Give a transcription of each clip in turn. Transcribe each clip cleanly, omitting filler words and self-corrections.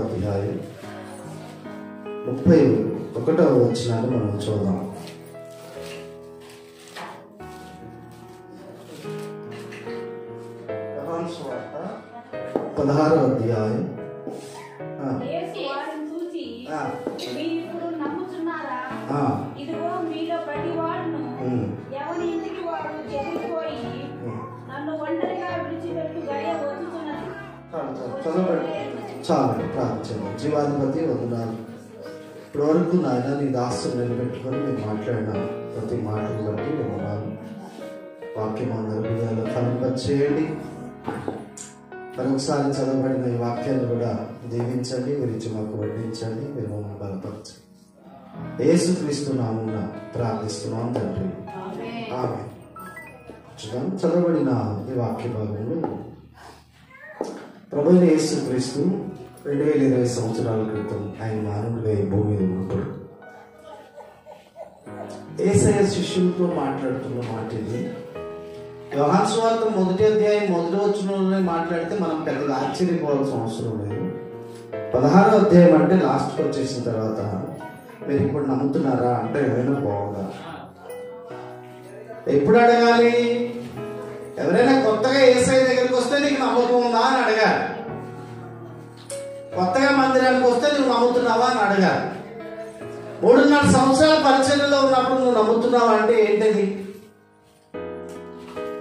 అధ్యాయం 31వ వచనాన్ని మనం చూద్దాం. యోహాను సువార్త 16వ అధ్యాయం. ఇదిగో మీలో ప్రతి వాడును ఎవరి ఇంటికి వాడు చెదిరిపోయి నన్ను ఒంటరిగా విడిచిపెట్టు గడియ వచ్చుతున్నది. చాలు ప్రార్థన. జీవాధిపతి వందనాలు. ఇప్పటి వరకు నాయన నీ దాస్తులు నిలబెట్టుకొని నేను మాట్లాడిన ప్రతి మాటను బట్టి వందనాలు. వాక్యం అందరి హృదయాల్లో ఫలింపచేయండి. మరొకసారి చదవబడిన ఈ వాక్యాన్ని కూడా దీవించండి, గురించి మాకు వడ్డించండి, మీరు మమ్మల్ని బలపరచండి. యేసుక్రీస్తు నామమున ప్రార్థిస్తున్నాం తండ్రి, ఆమేన్. చదవబడిన ఈ వాక్య భాగంలో ప్రభువైన యేసుక్రీస్తు 2020 సంవత్సరాల క్రితం ఆయన మానవుడిగా ఈ భూమి మీద ఉన్నప్పుడు యేసయ్య శిష్యులతో మాట్లాడుతున్న మాట ఇది. యోహాను సువార్త 1వ అధ్యాయం 1వ వచనంలోనే మాట్లాడితే మనం పెద్దగా ఆశ్చర్యపోవాల్సిన అవసరం లేదు. 16వ అధ్యాయం అంటే లాస్ట్కి వచ్చేసిన తర్వాత మీరు ఇప్పుడు నమ్ముతున్నారా అంటే ఏమైనా బాగుందా? ఎప్పుడు అడగాలి? ఎవరైనా కొత్తగా యేసయ్య దగ్గరికి వస్తే నీకు నమ్మకం ఉందా అని అడగాలి. కొత్తగా మందిరానికి వస్తే నువ్వు నమ్ముతున్నావా అని అడగాలి. 3.5 సంవత్సరాల పరిచర్యలో ఉన్నప్పుడు నువ్వు నమ్ముతున్నావా అంటే ఏంటది?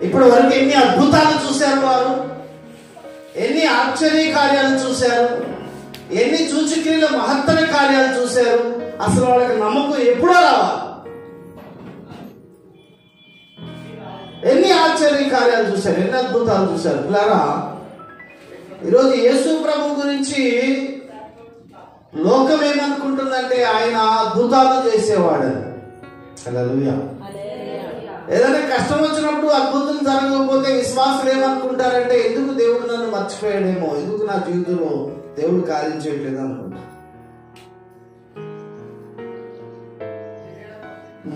ఇప్పటి వరకు ఎన్ని అద్భుతాలు చూశారు వారు, ఎన్ని ఆశ్చర్య కార్యాలు చూశారు, ఎన్ని సూచక్రియల మహత్తర కార్యాలు చూశారు. అసలు వాళ్ళకి నమ్మకం ఎప్పుడో రావాలి. ఎన్ని ఆశ్చర్య కార్యాలు చూశారు, ఎన్ని అద్భుతాలు చూశారు. పిల్లరా, ఈరోజు యేసు ప్రభు గురించి లోకం ఏమనుకుంటుందంటే ఆయన అద్భుతాలు చేసేవాడని. హల్లెలూయా. ఏదైనా కష్టం వచ్చినప్పుడు అద్భుతం జరగకపోతే విశ్వాసులు ఏమనుకుంటారంటే ఎందుకు దేవుడు నన్ను మర్చిపోయాడేమో, ఎందుకు నా జీవితంలో దేవుడు కార్యం చేయట్లేదు అనుకుంటా.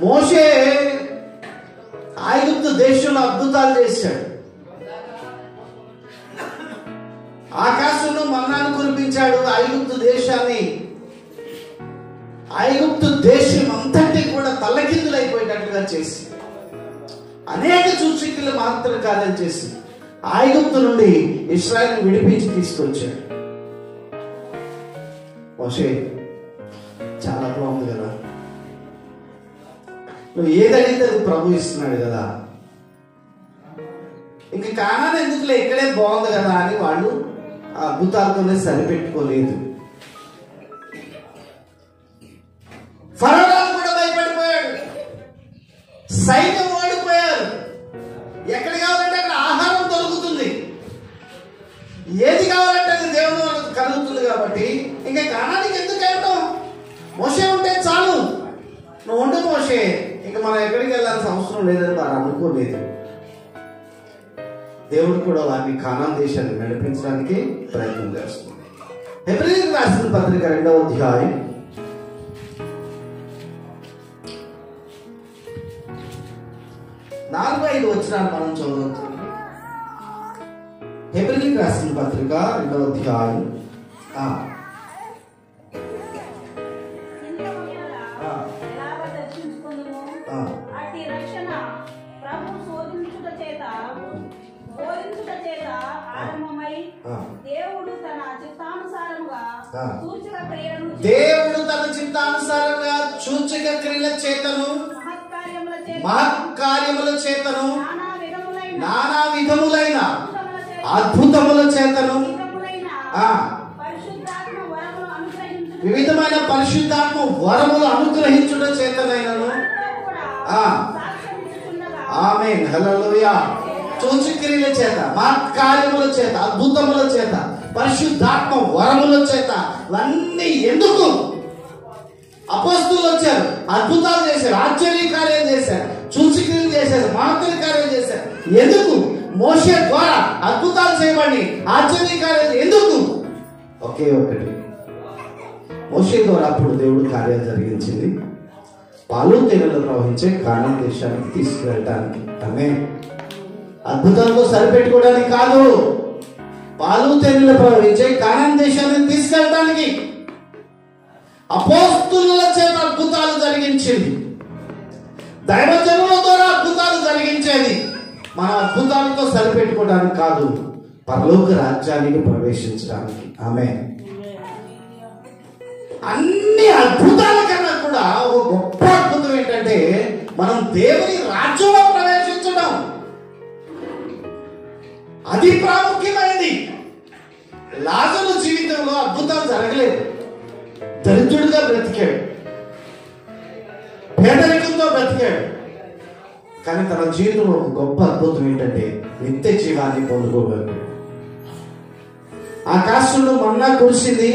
మోషే ఐగుప్తు దేశంలో అద్భుతాలు చేశాడు. ఆకాశంలో మన్నాను కురిపించాడు. ఐగుప్తు దేశం అంతటి కూడా తల్లకిందులైపోయేటట్లుగా చేసి అనేక సూచక్రియలు మాత్ర కార్యాలు చేసి ఐగుప్తు నుండి ఇశ్రాయేలును విడిపించి తీసుకొచ్చాడు. మోషే చాలా బాగుంది కదా, నువ్వు ఏది అడిగితే అది ప్రభు ఇస్తున్నాడు కదా, ఇంకా కానాను ఎందుకులే ఇక్కడే బాగుంది కదా అని వాళ్ళు ఆ అద్భుతాలతోనే సరిపెట్టుకోలేదు. ఫరోరాజు కూడా భయపడిపోయాడు, సైన్యం ఓడిపోయారు. ఎక్కడ కావాలంటే అక్కడ ఆహారం దొరుకుతుంది, ఏది కావాలంటే అది దేవుడు వాళ్ళకి కలుగుతుంది. కాబట్టి ఇంకా కానానికి ఎందుకు వెళ్ళటం, మోషే ఉంటే చాలు, నువ్వు ఉండు మోషే, ఇంకా మనం ఎక్కడికి వెళ్ళాల్సిన అవసరం లేదని వారు అనుకోలేదు. దేవుడు కూడా వారిని కానాన్ దేశాన్ని నడిపించడానికి ప్రయత్నం చేస్తుంది. హెబ్రీయులకు రాసిన పత్రిక 2వ అధ్యాయం 4-5 వచనాలు మనం చదువుతుంది. హెబ్రీయులకు రాసిన పత్రిక 2వ అధ్యాయం దేవుడు తన చిత్తానుసారంగా సూచక క్రియల చేతను మహత్కార్యముల చేతను నానా విధములైన అద్భుతముల చేతను వివిధమైన పరిశుద్ధాత్మ వరములు అనుగ్రహించుట చేతనైనను. ఆమేన్. హల్లెలూయా. సూచక్రియల చేత, మహత్కార్యముల చేత, అద్భుతముల చేత, పరిశుద్ధాత్మ వరముల చేత, ఇవన్నీ ఎందుకు? అపోస్తలులు వచ్చారు, అద్భుతాలు చేశారు, ఆశ్చర్య కార్యం చేశారు, సూచక్రియలు చేశారు, మహత్తర కార్యాలు చేశారు. ఎందుకు? మోషే ద్వారా అద్భుతాలు చేయబడి ఆశ్చర్య కార్యాలు ఎందుకు? ఒకే ఒకటి, మోషే ద్వారా అప్పుడు దేవుడు కార్యాలు జరిగించింది పాలు తేనెలు ప్రవహించే కానాన్ దేశానికి తీసుకువెళ్ళటానికి. ఆమేన్. అద్భుతాలతో సరిపెట్టుకోవడానికి కాదు, పాలు తేనెలు ప్రవహించే కానాన్ దేశానికి తీసుకెళ్ళడానికి అపోస్తుల చేత అద్భుతాలు జరిగించింది, దైవజనుల ద్వారా అద్భుతాలు జరిగించేది. మన అద్భుతాలతో సరిపెట్టుకోవడానికి కాదు, పరలోక రాజ్యానికి ప్రవేశించడానికి. ఆమేన్. అన్ని అద్భుతాల కన్నా కూడా ఒక గొప్ప అద్భుతం ఏంటంటే మనం దేవుని రాజ్యంలో ప్రవేశించడం. అది ప్రాముఖ్యమైనది. లాజరు జీవితంలో అద్భుతాలు జరగలేదు. దరిద్రుడిగా బ్రతికాడు, పేదరికంతో బ్రతికాడు. కానీ తన జీవితంలో ఒక గొప్ప అద్భుతం ఏంటంటే నిత్య జీవాన్ని పొందుకోగలడు. ఆకాశంలో మన్నా కురిసింది,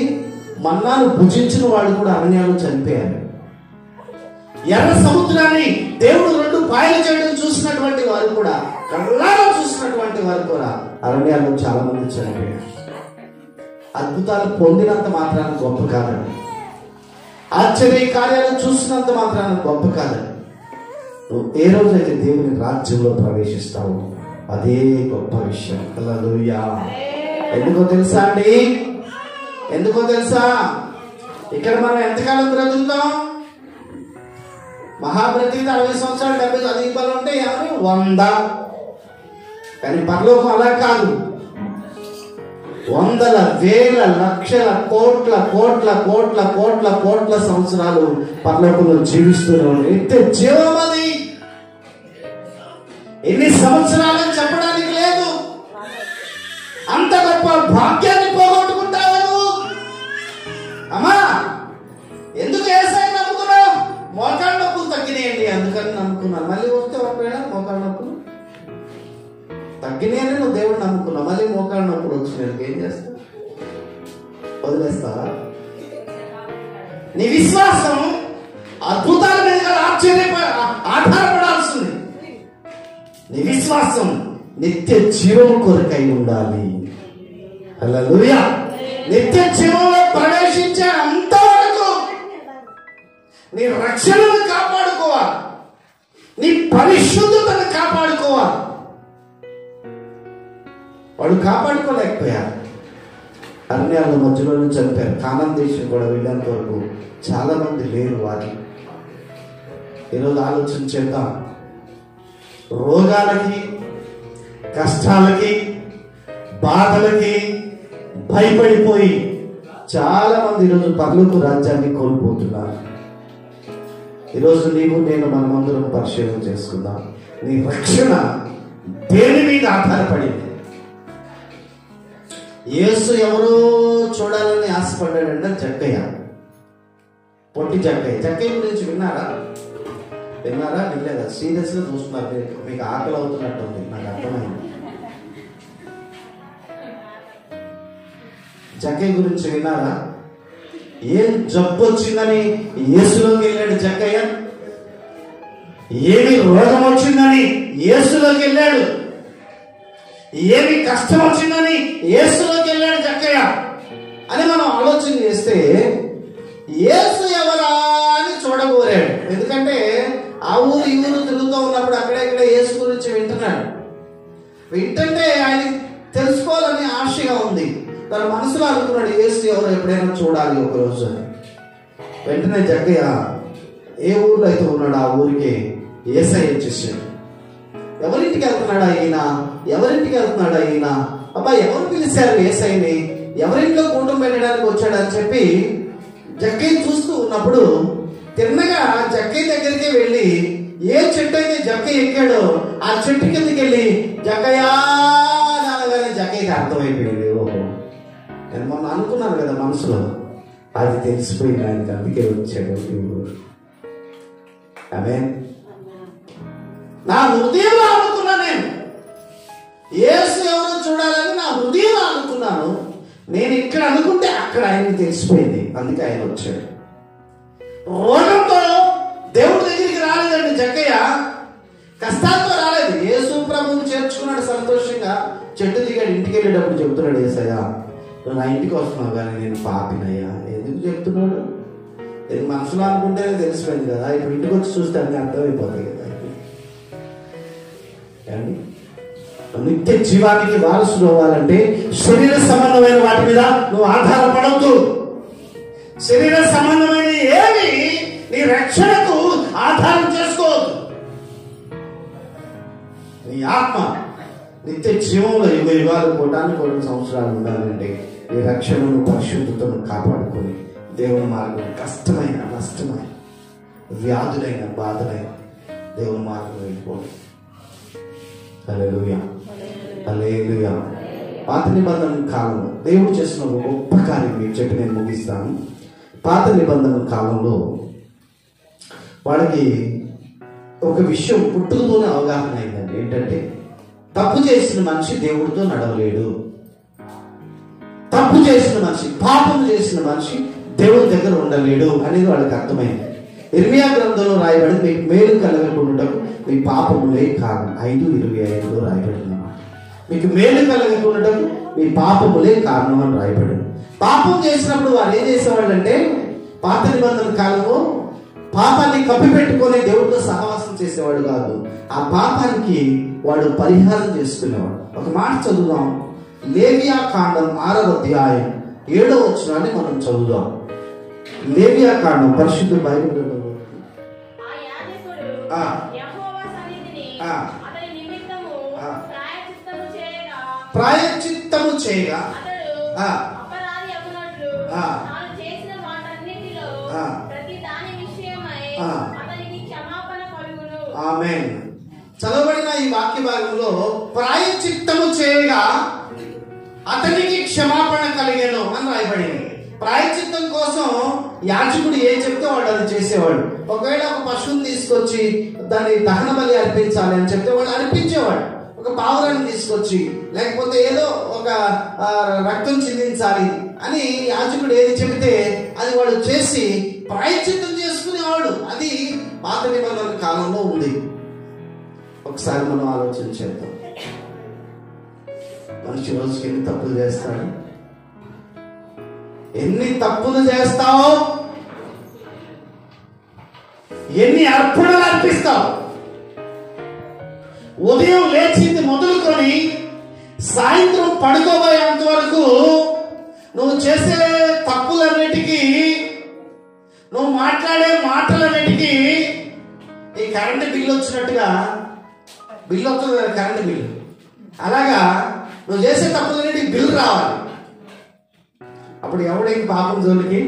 మన్నాను భుజించిన వాడు కూడా అరణ్యాలు చనిపోయారు. ఎర్ర సముద్రాన్ని దేవుడు 2 పాయలు చేయడం చూసినటువంటి వారు కూడా, కళ్ళారా చూసినటువంటి వారు కూడా అరణ్యాల్లో చాలా మంది చనిపోయారు. అద్భుతాలు పొందినంత మాత్రాన గొప్ప కాదండి, ఆశ్చర్య కార్యాలు చూసినంత మాత్రాన గొప్ప కాదండి. నువ్వు ఏ రోజైతే దేవుని రాజ్యంలో ప్రవేశిస్తావు అదే గొప్ప విషయం. హల్లెలూయా. ఎందుకో తెలుసా అండి? ఎందుకో తెలుసా? ఇక్కడ మనం ఎంతకాలం బ్రతుకుతాం? మహాబ్రతికి 60 సంవత్సరాలు 70 అధిక బలం ఉంటే 100. కానీ పరలోకం అలా కాదు. వందల వేల లక్షల కోట్ల కోట్ల కోట్ల కోట్ల కోట్ల సంవత్సరాలు పరలోకంలో జీవిస్తున్నాం. నిత్య జీవం అది. ఎన్ని సంవత్సరాలని చెప్పడానికి లేదు. అంత గొప్ప భాగ్యాన్ని పోగొట్టుకుంటావు నువ్వు. అమ్మా, ఎందుకు యేసయ్యని నమ్ముకున్నావు? మోకాళ్ళ నొప్పులు తగ్గినాయండి అందుకని నమ్ముకున్నాను. మళ్ళీ వస్తే ఒకవేళ మోకాళ్ళ నొప్పులు తగ్గినాయని నువ్వు దేవుడు నమ్ముకున్నావు, మళ్ళీ మోకాళ్ళ నొప్పులు వచ్చినాయి, ఏం చేస్తావు? వదిలేస్తావా? నీ విశ్వాసం అద్భుతాల మీద ఆధారపడాల్సింది. నీ విశ్వాసం నిత్య జీవము కొరకై ఉండాలి. హల్లెలూయా. నిత్య జీవంలో ప్రవేశించే అంతవరకు నీ రక్షణను కాపాడుకోవాలి, నీ పరిశుద్ధతను కాపాడుకోవాలి. వాడు కాపాడుకోలేకపోయారు, అరణ్యాల మధ్యలో చనిపోయారు. కానాన్ దేశం కూడా వెళ్ళేంత వరకు చాలా మంది లేరు వారి. ఈరోజు ఆలోచన చేద్దాం. రోగాలకి, కష్టాలకి, బాధలకి భయపడిపోయి చాలా మంది ఈరోజు పరలోక రాజ్యాన్ని కోల్పోతున్నారు. ఈరోజు నీవు నేను మనమందరం పరిశీలన చేసుకుందాం. నీ రక్షణ దేని మీద ఆధారపడింది? యేసు ఎవరో చూడాలని ఆశపడ్డాడంటే జక్కయ్య, పొట్టి జక్కయ్య. జక్కయ్య గురించి విన్నారా? వినలేదా? సీరియస్ గా చూస్తున్నారు. మీకు ఆకలి అవుతున్నట్టుంది, నాకు అర్థమైంది. జక్కయ్య గురించి విన్నారా? ఏం జబ్బు వచ్చిందని యేసులోకి వెళ్ళాడు జక్కయ్య. ఏమి రోగం వచ్చిందని యేసులోకి వెళ్ళాడు. ఏమి కష్టం వచ్చిందని యేసులోకి వెళ్ళాడు జక్కయ్య అని మనం ఆలోచన చేస్తే యేసు ఎవరా అని చూడగోరాడు. ఎందుకంటే ఆ ఊరు ఈ ఊరు తిరుగుతూ ఉన్నప్పుడు అక్కడెక్కడ యేసు గురించి వింటున్నాడు. వింటుంటే ఆయన తెలుసుకోవాలని ఆశగా ఉంది. తన మనసులో అనుకున్నాడు యేసు ఎవరు ఎప్పుడైనా చూడాలి ఒకరోజు అని. వెంటనే జక్కయ్య ఏ ఊర్లో అయితే ఉన్నాడు ఆ ఊరికి యేసయ్య వచ్చేసాడు. ఎవరింటికి వెళ్తున్నాడా ఈయన? ఎవరింటికి వెళ్తున్నాడా ఈయన? అబ్బా, ఎవరు పిలిచారు యేసయ్యని? ఎవరింట్లో కూటం పెట్టడానికి వచ్చాడని చెప్పి జక్కయ్య చూస్తూ ఉన్నప్పుడు తిన్నగా జక్కయ్య దగ్గరికి వెళ్ళి ఏ చెట్టు అయితే జక్కయ్య ఎక్కాడో ఆ చెట్టు కిందకి వెళ్ళి జక్కయ్యా అనగానే జక్కయ్యకి అర్థమైపోయింది. ఓహో, నేను మొన్న అనుకున్నాను కదా మనసులో, అది తెలిసిపోయింది ఆయనకి, అందుకే వచ్చాడు. ఆమేన్. నా హృదయంలో అనుకున్నా, నేను యేసు ఎవరో చూడాలని నా హృదయంలో అనుకున్నాను. నేను ఇక్కడ అనుకుంటే అక్కడ ఆయనకి తెలిసిపోయింది, అందుకే ఆయన వచ్చాడు. రోగంతో దేవుడి దగ్గరికి రాలేదండి జక్కయ్య, కష్టాలతో రాలేదు. యేసు ప్రభువుని చేర్చుకున్నాడు సంతోషంగా. చెట్టు దిగాడు. ఇంటికి వెళ్ళేటప్పుడు చెప్తున్నాడు యేసయ్య, నువ్వు నా ఇంటికి వస్తున్నావు కానీ నేను పాపినయ్యా. ఎందుకు చెప్తున్నాడు? ఇది మనసులో అనుకుంటేనే తెలిసిపోయింది కదా, ఇప్పుడు ఇంటికి వచ్చి చూస్తే అన్నీ అర్థమైపోతాయి కదా. నిత్య జీవానికి వారసులు అవ్వాలంటే శరీర సంబంధమైన వాటి మీద నువ్వు ఆధారపడవద్దు. శరీర సంబంధమైన నీ రక్షణకు ఆధారం చేసుకోవద్దు. నీ ఆత్మ నిత్య జీవంలో యుగ యుగాలు కోటాను కోటి సంవత్సరాలు ఉండాలంటే నీ రక్షణను పరిశుద్ధతను కాపాడుకొని దేవుని మార్గం కష్టమైన నష్టమైన వ్యాధులైన బాధలైన దేవుని మార్గం వెళ్ళిపోండి. హల్లెలూయా, హల్లెలూయా. పాత నిబంధన కాలంలో దేవుడు చేసిన ఒక గొప్ప కార్యం మీకు చెప్పి నేను ముగిస్తాను. పాత నిబంధన కాలంలో వాళ్ళకి ఒక విషయం పుట్టుకతోనే అవగాహన అయిందండి. ఏంటంటే తప్పు చేసిన మనిషి దేవుడితో నడవలేడు. తప్పు చేసిన మనిషి, పాపం చేసిన మనిషి దేవుడి దగ్గర ఉండలేడు అనేది వాళ్ళకి అర్థమైంది. ఇర్మియా గ్రంథంలో రాయబడి మీకు మేలు కలగకుండాటకు మీ పాపములే కారణం. 5:25 రాయబడింది అన్నమాట. మీకు మేలు కలగకుండాటకు మీ పాపములే కారణం అని రాయబడింది. పాపం చేసినప్పుడు వారు ఏం చేసేవాళ్ళు అంటే పాత నిబంధన కాలంలో పాపాన్ని కప్పిపెట్టుకొని దేవుడితో సహవాసం చేసేవాడు కాదు. ఆ పాపానికి వాడు పరిహారం చేసుకునేవాడు. ఒక మాట చదువుదాం. లేవియా కాండం 6వ అధ్యాయం 7వ వచనాన్ని మనం చదువుదాం. లేవియా కాండం పరిశుద్ధ బైబిల్ ప్రాయశ్చిత్తము చేయగా ఆమేన్. చదవబడిన ఈ వాక్య భాగంలో ప్రాయశ్చిత్తము చేయగా అతనికి క్షమాపణ కలిగేను అని రాయబడింది. ప్రాయశ్చిత్తం కోసం యాజకుడు ఏం చెప్తే వాడు అది చేసేవాడు. ఒకవేళ ఒక పశువుని తీసుకొచ్చి దాన్ని దహన బలి అర్పించాలి అని చెప్తే వాడు అర్పించేవాడు. ఒక పావురాన్ని తీసుకొచ్చి లేకపోతే ఏదో ఒక రక్తం చిందించాలి అని యాజకుడు ఏది చెబితే అది వాడు చేసి ప్రాయశ్చిత్తం చేసుకునేవాడు. అది పాత నిబంధన కాలంలో ఉంది. ఒకసారి మనం ఆలోచన చేద్దాం. మనిషి రోజుకి ఎన్ని తప్పులు చేస్తాడు? ఎన్ని తప్పులు చేస్తావు? ఎన్ని అర్పణలు అర్పిస్తావు? ఉదయం లేచింది మొదలుకొని సాయంత్రం పడుకోబోయేంత వరకు నువ్వు చేసే తప్పులన్నిటికీ, నువ్వు మాట్లాడే మాటలన్నిటికీ ఈ కరెంటు బిల్లు వచ్చినట్టుగా బిల్లు వస్తుంది కదా, కరెంటు బిల్లు. అలాగా నువ్వు చేసే తప్పులన్నిటికీ బిల్లు రావాలి. అప్పుడు ఎవడేంటి పాపం జోలికి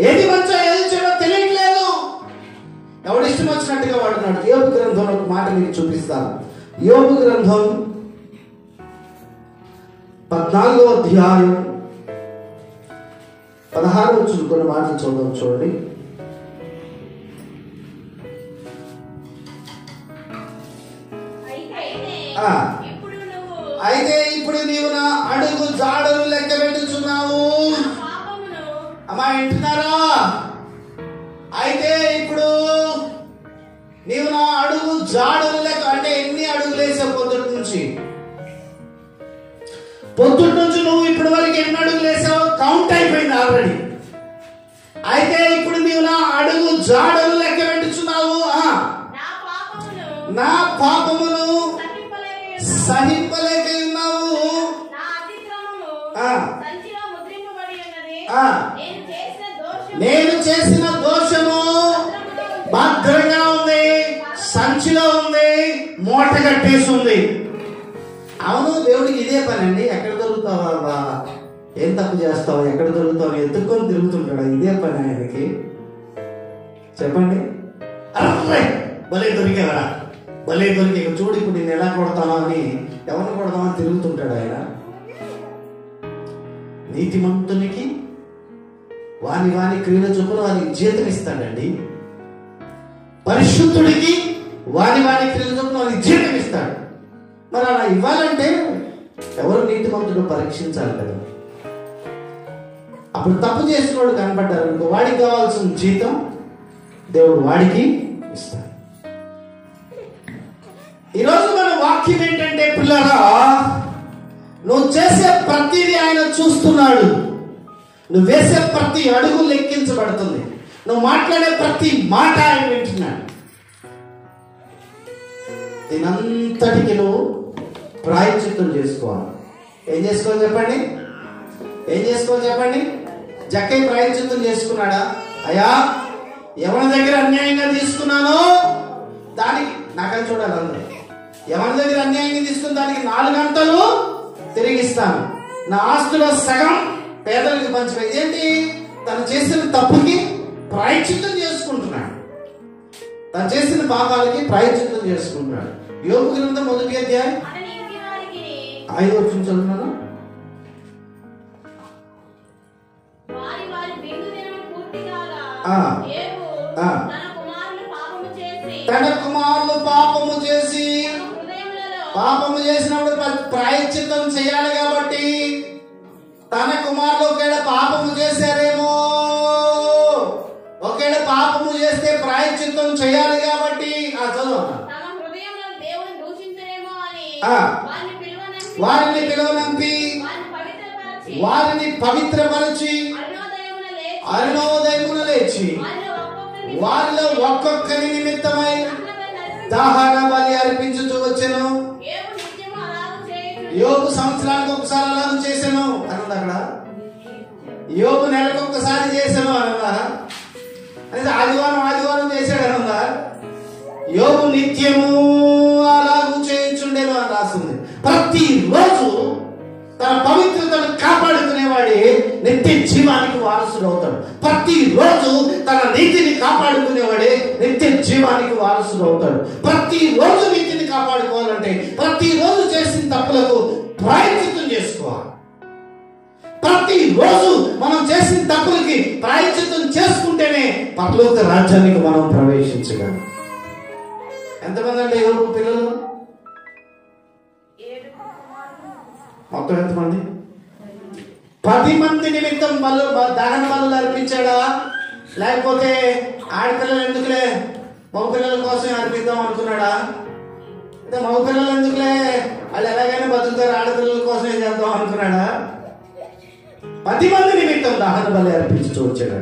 ఏది మంచో ఏది చెడో తెలియట్లేదు. ఎవడు ఇష్టం వచ్చినట్టుగా వాడున్నాడు. యోబు గ్రంథంలో ఒక మాట మీకు చూపిస్తాను. యోబు గ్రంథం 14వ అధ్యాయం 16వ వచనం కొన్ని మాటలు చూద్దాం. చూడండి. అయితే ఇప్పుడు నీవు నా అడుగు జాడలు లెక్క పెట్టుచున్నావు. అమ్మా వింటున్నారా? అయితే ఇప్పుడు నీవు నా అడుగు జాడలు లెక్క, అంటే ఎన్ని అడుగులు వేసావు పొద్దుటి నుంచి నువ్వు ఇప్పటి వరకు ఎన్ని అడుగులు వేసావు కౌంట్ అయిపోయింది ఆల్రెడీ. అయితే ఇప్పుడు నీవు నా అడుగు జాడలు లెక్క పెట్టుచున్నావు. నా పాపమును సహింపలేక ఉన్నావు. నేను చేసిన దోషము భద్రంగా ఉంది, సంచిలో ఉంది, మూట కట్టేసి ఉంది. అవును, దేవుడికి ఇదే పని అండి. ఎక్కడ దొరుకుతావా, ఏం తప్పు చేస్తావు, ఎక్కడ దొరుకుతావు ఎత్తుక్కొని తిరుగుతుంటాడు. ఇదే పని ఆయనకి. చెప్పండి. అర్రే భలే దొరికేవరా, భలే దొరికి, చూడు ఇప్పుడు నేను ఎలా కొడతానో అని, ఎవరిని కొడతామని తిరుగుతుంటాడు ఆయన. నీతిమంతునికి వాని వాని క్రియల చొప్పున వానికి జీతం ఇస్తాడండి. పరిశుద్ధుడికి వాని వాని క్రియల చొప్పున వానికి జీతం ఇస్తాడు. మరి అలా ఇవ్వాలంటే ఎవరు నీతిమంతుడు పరీక్షించాలి కదా. అప్పుడు తప్పు చేసిన వాడు కనపడ్డారు అనుకో, వాడికి కావాల్సిన జీతం దేవుడు వాడికి ఇస్తాడు. ఈరోజు మన వాక్యం ఏంటంటే, పిల్లరా, నువ్వు చేసే ప్రతిదీ ఆయన చూస్తున్నాడు. నువ్వు వేసే ప్రతి అడుగు లెక్కించబడుతుంది. నువ్వు మాట్లాడే ప్రతి మాట ఆయన వింటున్నాడు. దీనంతటికి నువ్వు ప్రాయశ్చిత్తం చేసుకోవాలి. ఏం చేసుకోవాలి చెప్పండి? ఏం చేసుకోవాలి చెప్పండి? జక్కయ్య ప్రాయశ్చిత్తం చేసుకున్నాడా? అయ్యా ఎవరి దగ్గర అన్యాయంగా తీసుకున్నానో దానికి నాకని చూడాలి అందరూ. ఎవరి దగ్గర అన్యాయంగా తీసుకున్న దానికి 4 గంటలు తిరిగిస్తాను. నా ఆస్తులో సగం పేదలకు పంచిపోయి. ఏంటి? తను చేసిన తప్పుకి ప్రాయశ్చిత్తం చేసుకుంటున్నాడు. తను చేసిన పాపాలకి ప్రాయశ్చిత్తం చేసుకుంటున్నాడు. యోబు గ్రంథం 1వ అధ్యాయం 5వ వచనం చదువుతున్నాను. తన కుమారులు పాపము చేసి పాపము చేసినప్పుడు ప్రాయశ్చిత్తం చేయాలి కాబట్టి తన కుమారులు ఒకవేళ పాపము చేశారేమో, ఒకవేళ పాపము చేస్తే ప్రాయశ్చిత్తం చేయాలి కాబట్టి చదువు వారిని పిలువనంపి వారిని పవిత్రపరిచి అరుణోదయమున లేచి వారిలో ఒక్కొక్కరి నిమిత్తమై దహన బలి అర్పించుతూ వచ్చెను. యోబు సంవత్సరానికి ఒకసారి అలా చేశాను అన్నది అక్కడ. యోబు నెలకు ఒక్కసారి చేశాను అన్నదా? అనేది ఆదివారం చేశాడు అన్నదా? యోబు నిత్యము అలాగూ చేయించుండేను అని రాస్తుంది. ప్రతిరోజు తన పవిత్రతను కాపాడుకునేవాడే నిత్య జీవానికి వారసుడు అవుతాడు. ప్రతిరోజు తన నీతిని కాపాడుకునేవాడే నిత్య జీవానికి వారసుడు అవుతాడు. ప్రతిరోజు నీతిని కాపాడుకోవాలంటే ప్రతిరోజు చేసిన తప్పులకు ప్రాయశ్చిత్తం చేసుకోవాలి. ప్రతిరోజు మనం చేసిన తప్పులకి ప్రాయశ్చిత్తం చేసుకుంటేనే పరలోక రాజ్యానికి మనం ప్రవేశించగలం. ఎంతమంది అంటే యోబు పిల్లలు? మొత్తం ఎంతమంది? 10 మంది నిమిత్తం దహన బలులు అర్పించాడా? లేకపోతే ఆడపిల్లలు ఎందుకులే మగ పిల్లల కోసం అర్పిద్దాం అనుకున్నాడా? అంటే మగ పిల్లలు ఎందుకులే వాళ్ళు ఎలాగైనా బతుకుతారు, ఆడపిల్లల కోసమే చేద్దాం అనుకున్నాడా? 10 మంది నిమిత్తం దహన బలి అర్పించుతూ వచ్చాడు.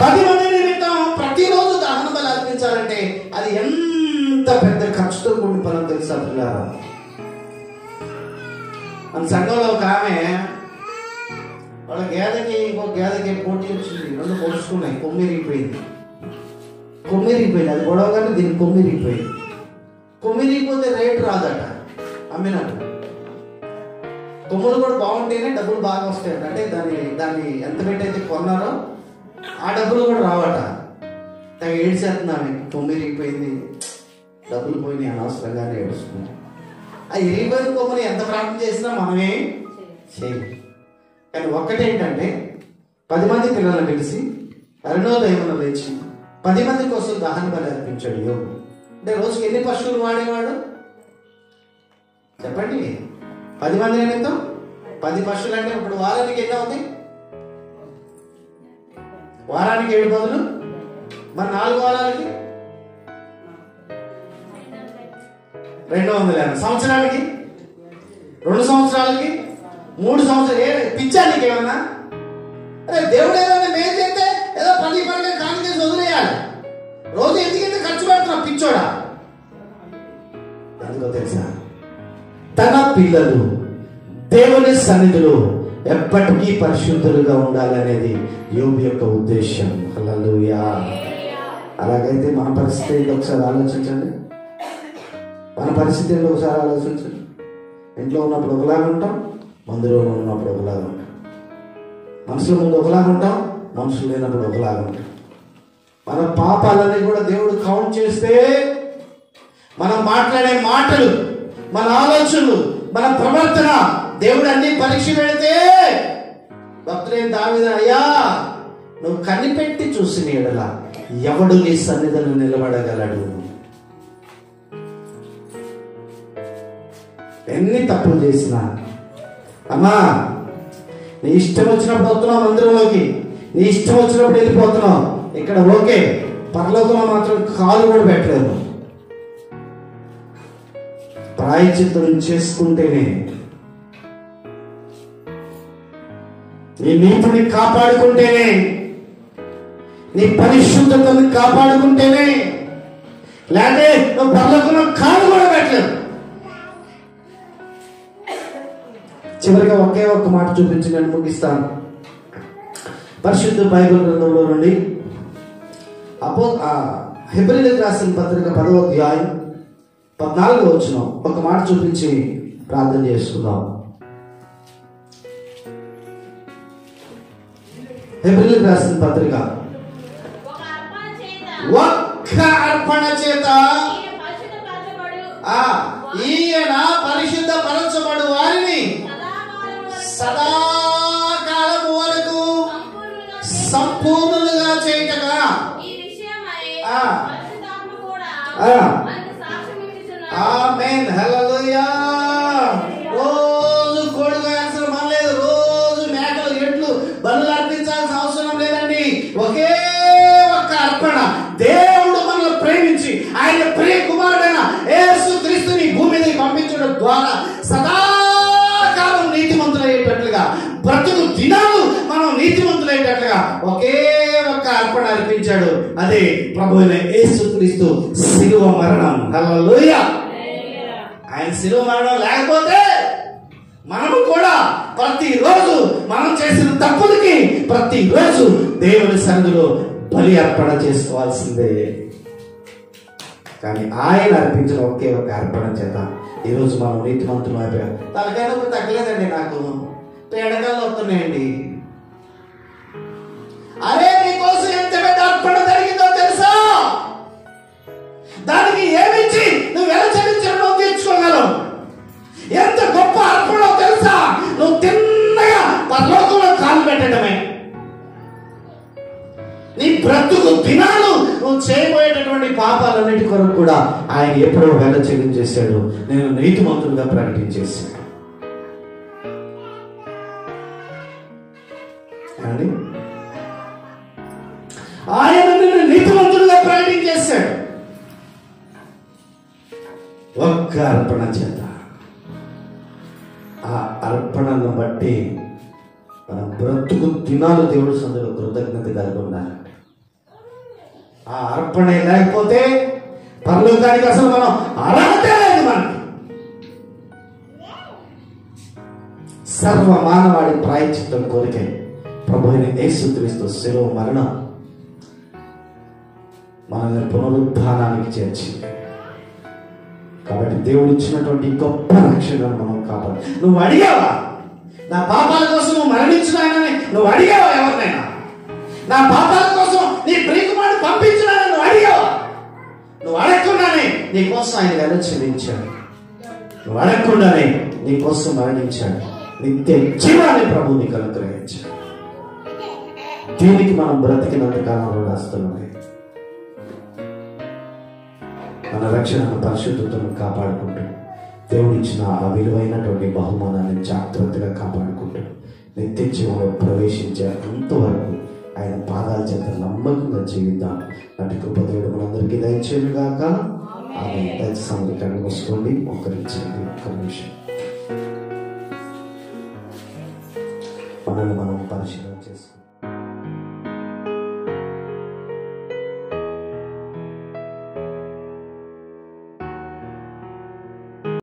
10 మంది నిమిత్తం ప్రతిరోజు దహన బలి అర్పించాలంటే అది ఎంత పెద్ద ఖర్చుతో కూడిన పని తెలుసా పిల్లారా? మన సంఘంలో ఒక ఆమె వాళ్ళ గేదెకి ఇంకో గేదెకి పోటీ వచ్చింది. 2 పొడుచుకున్నాయి. కొమ్మిరిగిపోయింది. అది గొడవ కానీ దీన్ని కొమ్మిరిగిపోతే రేటు రాదట అమ్మినట్టు. కొమ్ములు కూడా బాగుంటేనే డబ్బులు బాగా వస్తాయట. అంటే దాన్ని ఎంత పెట్టయితే కొన్నారో ఆ డబ్బులు కూడా రావట. ఏడ్చేస్తున్నాను, కొమ్మిరిగిపోయింది, డబ్బులు పోయినాయి అనవసరంగానే ఏడుస్తున్నాం. ఆ ఇరిగిపోయిన కొమ్మని ఎంత ప్రార్థన చేసినా మనమే చేయలేం. కానీ ఒక్కటేంటంటే 10 మంది పిల్లలను పిలిచి అరుణోదయమున లేచి 10 మంది కోసం దహన బలి అర్పించాడు యోబు. అంటే రోజుకి ఎన్ని పశువులు వాడేవాడు చెప్పండి? 10 మంది నిమిత్తం 10 పశువులు అంటే ఇప్పుడు వారానికి ఎన్ని అవుతాయి? వారానికి 7 బదులు మరి 4 వారాలకి 250. సంవత్సరానికి 2 సంవత్సరాలకి 3 సంవత్సరాలు. పిచ్చా నీకేమన్నా? అరే దేవుడు ఏదైనా మేలు చేస్తే ఏదో 10 కాని చేసి వదిలేయాలి. రోజు ఎందుకంటే ఖర్చు పెడుతున్నావు పిచ్చోడా? ఎందుకో తెలుసా? తన పిల్లలు దేవుని సన్నిధిలో ఎప్పటికీ పరిశుద్ధులుగా ఉండాలనేది యోబు యొక్క ఉద్దేశం. హల్లెలూయా. అలాగైతే మన పరిస్థితి ఒకసారి ఆలోచించండి. మన పరిస్థితి ఒకసారి ఆలోచించండి. ఇంట్లో ఉన్నప్పుడు ఒకలాగా ఉంటాం, మందులో ఉన్నప్పుడు ఒకలాగా ఉంటాం. మనుషుల ముందు ఒకలాగా ఉంటాం, మనుషులు లేనప్పుడు ఒకలాగా ఉంటాం. మన పాపాలన్నీ కూడా దేవుడు కౌంట్ చేస్తే మనం మాట్లాడే మాటలు, మన ఆలోచనలు, మన ప్రవర్తన దేవుడు అన్ని పరీక్ష పెడితే భక్తుడైన దావీదు, అయ్యా నువ్వు కనిపెట్టి చూసిన ఎడల ఎవడు నీ సన్నిధిలో నిలబడగలడు? ఎన్ని తప్పులు చేసినా అమ్మా నీ ఇష్టం వచ్చినప్పుడు వస్తున్నావు మందిరంలోకి, నీ ఇష్టం వచ్చినప్పుడు వెళ్ళిపోతున్నావు. ఇక్కడ ఓకే, పరలోకంలో మాత్రం కాలు కూడా పెట్టలేదు. ప్రాయశ్చిత్తం చేసుకుంటేనే, నీ నీతిని కాపాడుకుంటేనే, నీ పరిశుద్ధతను కాపాడుకుంటేనే, లేకపోతే నువ్వు పరలోకంలో కాలు కూడా పెట్టలేదు. చివరిగా ఒకే ఒక్క మాట చూపించి నేను ముగిస్తాను. పరిశుద్ధ బైబిల్ గ్రంథంలో నుండి హెబ్రీయులకు రాసిన పత్రిక 10వ అధ్యాయం 14వ వచనం ఒక మాట చూపించి ప్రార్థన చేసుకుందాం. హెబ్రీయులకు రాసిన పత్రిక ఒక్క అర్పణ చేత ఈయన పరిశుద్ధపరచబడు వారిని సదాకాలం వరకు సంపూర్ణులుగా చేయటగా ఆమేన్ హల్లెలూయా. రోజు కోడి కోయాల్సిన పని లేదు, రోజు మేకలు ఎడ్లు బలులు అర్పించాల్సిన అవసరం లేదండి. ఒకే ఒక్క అర్పణ. దేవుడు మనల్ని ప్రేమించి ఆయన ప్రియ కుమారుడైన యేసుక్రీస్తుని భూమి మీదకి పంపించడం ద్వారా సదాకాలం నీతిమంతులయ్యేటట్లుగా, బ్రతుకు దినాలు మనం నీతిమంతులయ్యేటట్లుగా ఒకే ఒక్క అర్పణ అర్పించాడు. అదే ప్రభువైన యేసుక్రీస్తు శిలువ మరణం. హల్లెలూయా. ఆయన శిలువ మరణం లేకపోతే మనము కూడా ప్రతిరోజు మనం చేసిన తప్పులకి ప్రతిరోజు దేవుని సన్నిధిలో బలి అర్పణ చేసుకోవాల్సిందే. కానీ ఆయన అర్పించిన ఒకే ఒక అర్పణ చేత ఈరోజు మనం నీతిమంతులు అయిపోయాం. తలకైనా తగ్గలేదండి, నాకు పేడకాలు వస్తున్నాయండి. అరే నీకోసం ఎంత పెద్ద అర్పణ జరిగిందో తెలుసా? దానికి ఏమిచ్చి నువ్వు ఎలా చెల్లించడం తీర్చుకోగలవు? ఎంత గొప్ప అర్పణ తెలుసా? నువ్వు తిన్నగా పరలోకంలో కాలు పెట్టడమే. నీ బ్రతుకు దినాలు నువ్వు చేయబోయేటటువంటి పాపాలన్నిటి కొరకు కూడా ఆయన ఎప్పుడో వేళ చెల్లించేశాడు. నేను నీతిమంతులుగా ప్రకటించేశాను. ఆయన నిన్ను నీతిమంతులుగా ప్రకటించేశాడు ఒక్క అర్పణ చేత. ఆ అర్పణను బట్టి మన బ్రతుకు దినాలు దేవుడి సందులో కృతజ్ఞత కలిగి ఉండాలి. ఆ అర్పణ లేకపోతే పరలోకానికి అసలు మనం అర్హత లేదు. మనకి సర్వ మానవాడి ప్రాయశ్చిత్తం కోరికే ప్రభువైన యేసుక్రీస్తు శిలువ మరణం మనల్ని పునరుద్ధానానికి చేర్చింది. కాబట్టి దేవుడు ఇచ్చినటువంటి గొప్ప రక్షణను మనం కాపాడు. నువ్వు అడిగావా నా పాపాల కోసం నువ్వు మరణించిన ఆయనని? నువ్వు అడిగావా ఎవరినైనా? నా పాపాల కోసం నీ ప్రియకుమారుడు పంపించిన ఆయన నువ్వు అడిగావా? నువ్వు అడగకుండానే నీ కోసం ఆయన వెల చెల్లించాడు. నువ్వు అడగకుండానే నీ కోసం మరణించాడు. నిత్య జీవాన్ని ప్రభు నీకు అనుగ్రహించాడు. దీనికి మనం బ్రతికినంత కాలంలో రాస్తున్నాం. మన రక్షణను పరిశుద్ధతను కాపాడుకుంటూ దేవుడు ఇచ్చిన ఆ విలువైనటువంటి బహుమానాన్ని జాగ్రత్తగా కాపాడుకుంటూ నిత్య జీవంలో ప్రవేశించే అంతవరకు ఆయన పాదాల చేత నమ్మకంగా జీవిద్దాం. నాటి కృప దేవుడు మనందరికీ దయచేయుగాక. ఆమె దయచేసి కళ్ళు మూసుకోండి, మోకరించండి. ఒక్క నిమిషం మనల్ని మనం పరిశీలన చేసుకుంటాం.